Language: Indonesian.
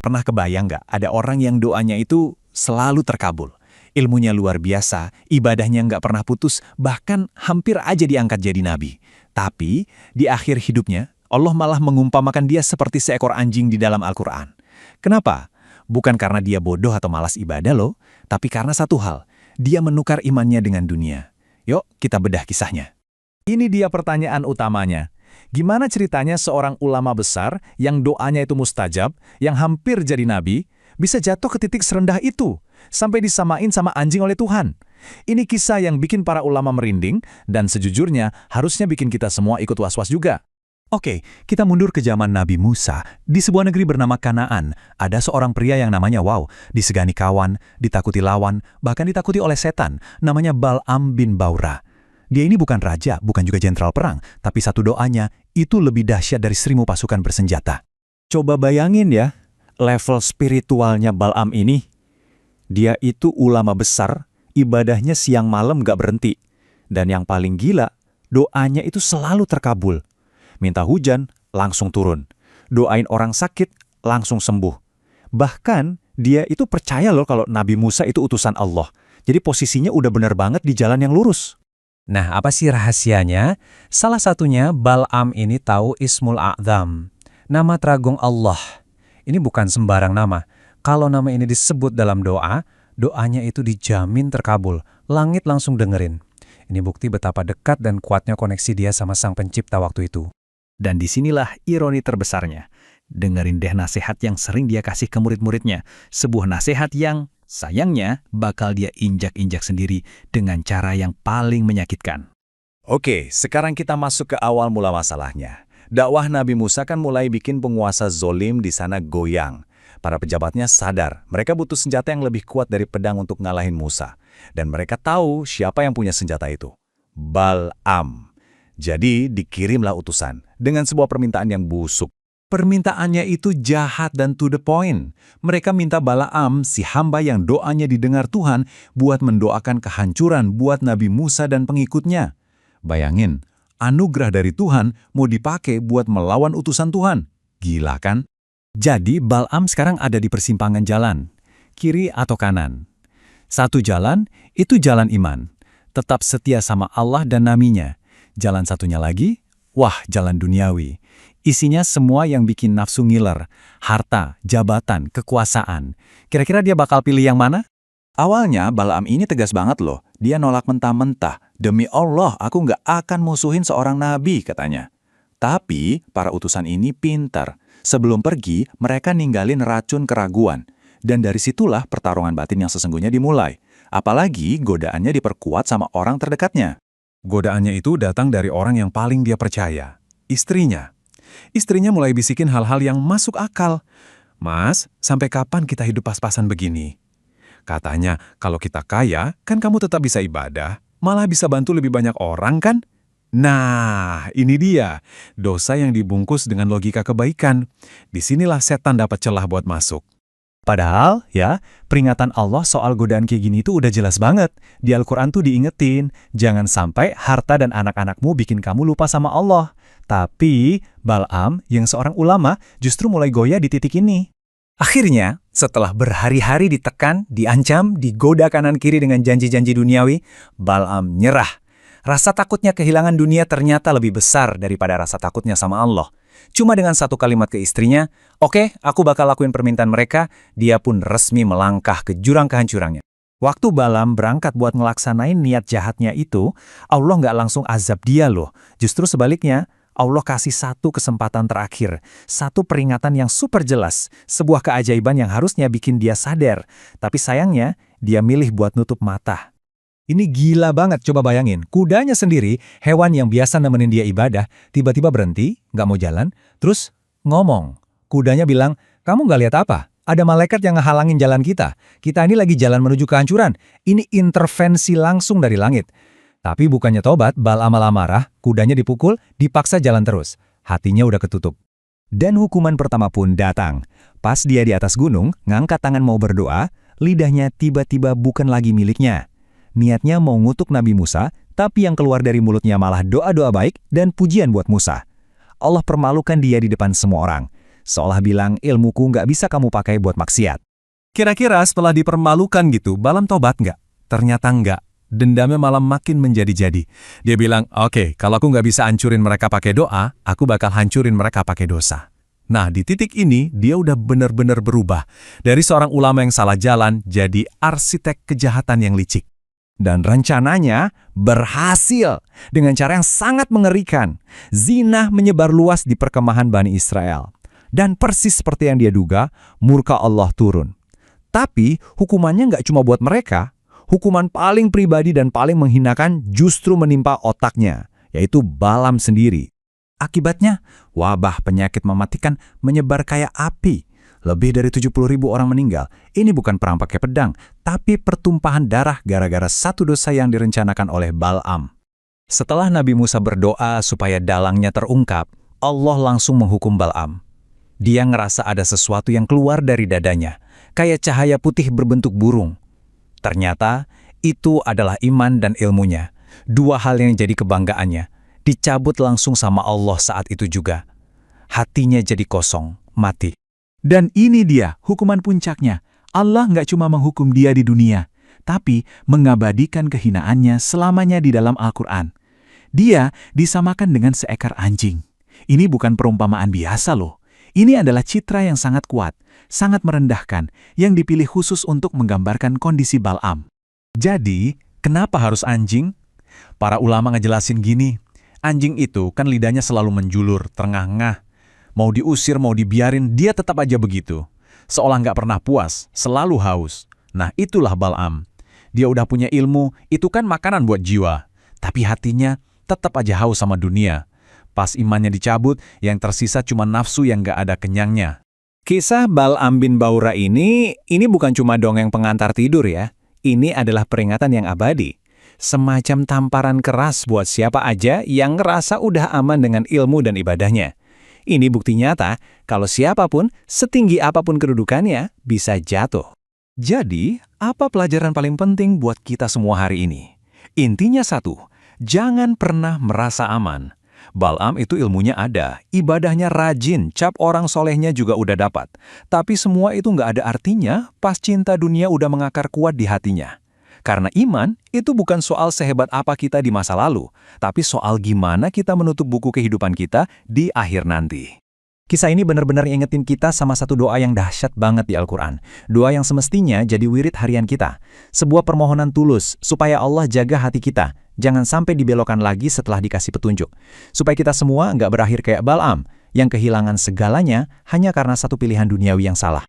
Pernah kebayang nggak ada orang yang doanya itu selalu terkabul? Ilmunya luar biasa, ibadahnya nggak pernah putus, bahkan hampir aja diangkat jadi nabi. Tapi, di akhir hidupnya, Allah malah mengumpamakan dia seperti seekor anjing di dalam Al-Quran. Kenapa? Bukan karena dia bodoh atau malas ibadah loh, tapi karena satu hal, dia menukar imannya dengan dunia. Yuk, kita bedah kisahnya. Ini dia pertanyaan utamanya. Gimana ceritanya seorang ulama besar yang doanya itu mustajab, yang hampir jadi nabi, bisa jatuh ke titik serendah itu, sampai disamain sama anjing oleh Tuhan? Ini kisah yang bikin para ulama merinding, dan sejujurnya harusnya bikin kita semua ikut was-was juga. Oke, kita mundur ke zaman Nabi Musa. Di sebuah negeri bernama Kanaan, ada seorang pria yang namanya disegani kawan, ditakuti lawan, bahkan ditakuti oleh setan, namanya Bal'am bin Baura. Dia ini bukan raja, bukan juga jenderal perang, tapi satu doanya itu lebih dahsyat dari 1000 pasukan bersenjata. Coba bayangin ya, level spiritualnya Bal'am ini. Dia itu ulama besar, ibadahnya siang malam gak berhenti. Dan yang paling gila, doanya itu selalu terkabul. Minta hujan, langsung turun. Doain orang sakit, langsung sembuh. Bahkan, dia itu percaya loh kalau Nabi Musa itu utusan Allah. Jadi posisinya udah benar banget di jalan yang lurus. Nah, apa sih rahasianya? Salah satunya, Bal'am ini tahu Ismul A'zam, nama teragung Allah. Ini bukan sembarang nama. Kalau nama ini disebut dalam doa, doanya itu dijamin terkabul. Langit langsung dengerin. Ini bukti betapa dekat dan kuatnya koneksi dia sama Sang Pencipta waktu itu. Dan disinilah ironi terbesarnya. Dengerin deh nasihat yang sering dia kasih ke murid-muridnya. Sebuah nasihat yang, sayangnya, bakal dia injak-injak sendiri dengan cara yang paling menyakitkan. Oke, sekarang kita masuk ke awal mula masalahnya. Dakwah Nabi Musa kan mulai bikin penguasa zolim di sana goyang. Para pejabatnya sadar, mereka butuh senjata yang lebih kuat dari pedang untuk ngalahin Musa. Dan mereka tahu siapa yang punya senjata itu. Bal'am. Jadi dikirimlah utusan dengan sebuah permintaan yang busuk. Permintaannya itu jahat dan to the point. Mereka minta Bal'am, si hamba yang doanya didengar Tuhan, buat mendoakan kehancuran buat Nabi Musa dan pengikutnya. Bayangin, anugerah dari Tuhan mau dipakai buat melawan utusan Tuhan. Gila kan? Jadi Bal'am sekarang ada di persimpangan jalan, kiri atau kanan. Satu jalan, itu jalan iman. Tetap setia sama Allah dan nabinya. Jalan satunya lagi, wah jalan duniawi. Isinya semua yang bikin nafsu ngiler, harta, jabatan, kekuasaan. Kira-kira dia bakal pilih yang mana? Awalnya Bal'am ini tegas banget loh. Dia nolak mentah-mentah. Demi Allah, aku nggak akan musuhin seorang nabi, katanya. Tapi para utusan ini pintar. Sebelum pergi, mereka ninggalin racun keraguan. Dan dari situlah pertarungan batin yang sesungguhnya dimulai. Apalagi godaannya diperkuat sama orang terdekatnya. Godaannya itu datang dari orang yang paling dia percaya, istrinya. Istrinya mulai bisikin hal-hal yang masuk akal. Mas, sampai kapan kita hidup pas-pasan begini? Katanya, kalau kita kaya, kan kamu tetap bisa ibadah, malah bisa bantu lebih banyak orang kan? Nah, ini dia, dosa yang dibungkus dengan logika kebaikan. Disinilah setan dapat celah buat masuk. Padahal, ya, peringatan Allah soal godaan kayak gini itu udah jelas banget. Di Al-Quran tuh diingetin, jangan sampai harta dan anak-anakmu bikin kamu lupa sama Allah. Tapi, Bal'am, yang seorang ulama, justru mulai goyah di titik ini. Akhirnya, setelah berhari-hari ditekan, diancam, digoda kanan-kiri dengan janji-janji duniawi, Bal'am nyerah. Rasa takutnya kehilangan dunia ternyata lebih besar daripada rasa takutnya sama Allah. Cuma dengan satu kalimat ke istrinya, oke, aku bakal lakuin permintaan mereka, dia pun resmi melangkah ke jurang kehancurannya. Waktu Bal'am berangkat buat ngelaksanain niat jahatnya itu, Allah nggak langsung azab dia loh. Justru sebaliknya, Allah kasih satu kesempatan terakhir, satu peringatan yang super jelas, sebuah keajaiban yang harusnya bikin dia sadar. Tapi sayangnya, dia milih buat nutup mata. Ini gila banget, coba bayangin. Kudanya sendiri, hewan yang biasa nemenin dia ibadah, tiba-tiba berhenti, nggak mau jalan, terus ngomong. Kudanya bilang, kamu nggak lihat apa? Ada malaikat yang ngehalangin jalan kita. Kita ini lagi jalan menuju kehancuran. Ini intervensi langsung dari langit. Tapi bukannya tobat, Bal'am malah marah, kudanya dipukul, dipaksa jalan terus. Hatinya udah ketutup. Dan hukuman pertama pun datang. Pas dia di atas gunung, ngangkat tangan mau berdoa, lidahnya tiba-tiba bukan lagi miliknya. Niatnya mau ngutuk Nabi Musa, tapi yang keluar dari mulutnya malah doa-doa baik dan pujian buat Musa. Allah permalukan dia di depan semua orang. seolah bilang ilmuku nggak bisa kamu pakai buat maksiat. Kira-kira setelah dipermalukan gitu, Balaam tobat nggak? Ternyata nggak. Dendamnya malah makin menjadi-jadi. Dia bilang, oke, kalau aku nggak bisa hancurin mereka pakai doa, aku bakal hancurin mereka pakai dosa. Nah, di titik ini, dia udah benar-benar berubah. Dari seorang ulama yang salah jalan, jadi arsitek kejahatan yang licik. Dan rencananya berhasil dengan cara yang sangat mengerikan. Zina menyebar luas di perkemahan Bani Israel. Dan persis seperti yang dia duga, murka Allah turun. Tapi hukumannya nggak cuma buat mereka. Hukuman paling pribadi dan paling menghinakan justru menimpa otaknya, yaitu Balaam sendiri. Akibatnya, wabah penyakit mematikan menyebar kayak api. Lebih dari 70.000 orang meninggal. Ini bukan perang pakai pedang, tapi pertumpahan darah gara-gara satu dosa yang direncanakan oleh Balaam. Setelah Nabi Musa berdoa supaya dalangnya terungkap, Allah langsung menghukum Balaam. Dia ngerasa ada sesuatu yang keluar dari dadanya, kayak cahaya putih berbentuk burung. Ternyata, itu adalah iman dan ilmunya. Dua hal yang jadi kebanggaannya. Dicabut langsung sama Allah saat itu juga. Hatinya jadi kosong, mati. Dan ini dia hukuman puncaknya. Allah nggak cuma menghukum dia di dunia, tapi mengabadikan kehinaannya selamanya di dalam Al-Quran. Dia disamakan dengan seekor anjing. Ini bukan perumpamaan biasa loh. Ini adalah citra yang sangat kuat, sangat merendahkan, yang dipilih khusus untuk menggambarkan kondisi Balaam. Jadi, kenapa harus anjing? Para ulama ngejelasin gini, anjing itu kan lidahnya selalu menjulur, terengah-engah. Mau diusir, mau dibiarin, dia tetap aja begitu. Seolah nggak pernah puas, selalu haus. Nah, itulah Balaam. Dia udah punya ilmu, itu kan makanan buat jiwa. Tapi hatinya tetap aja haus sama dunia. Pas imannya dicabut, yang tersisa cuma nafsu yang nggak ada kenyangnya. Kisah Balaam bin Baura ini bukan cuma dongeng pengantar tidur ya. Ini adalah peringatan yang abadi. Semacam tamparan keras buat siapa aja yang ngerasa udah aman dengan ilmu dan ibadahnya. Ini bukti nyata kalau siapapun, setinggi apapun kedudukannya, bisa jatuh. Jadi, apa pelajaran paling penting buat kita semua hari ini? Intinya satu, jangan pernah merasa aman. Balaam itu ilmunya ada, ibadahnya rajin, cap orang solehnya juga udah dapat. Tapi semua itu nggak ada artinya pas cinta dunia udah mengakar kuat di hatinya. Karena iman itu bukan soal sehebat apa kita di masa lalu, tapi soal gimana kita menutup buku kehidupan kita di akhir nanti. Kisah ini benar-benar ingetin kita sama satu doa yang dahsyat banget di Al-Quran. Doa yang semestinya jadi wirid harian kita. Sebuah permohonan tulus supaya Allah jaga hati kita. Jangan sampai dibelokkan lagi setelah dikasih petunjuk. Supaya kita semua nggak berakhir kayak Balaam, yang kehilangan segalanya hanya karena satu pilihan duniawi yang salah.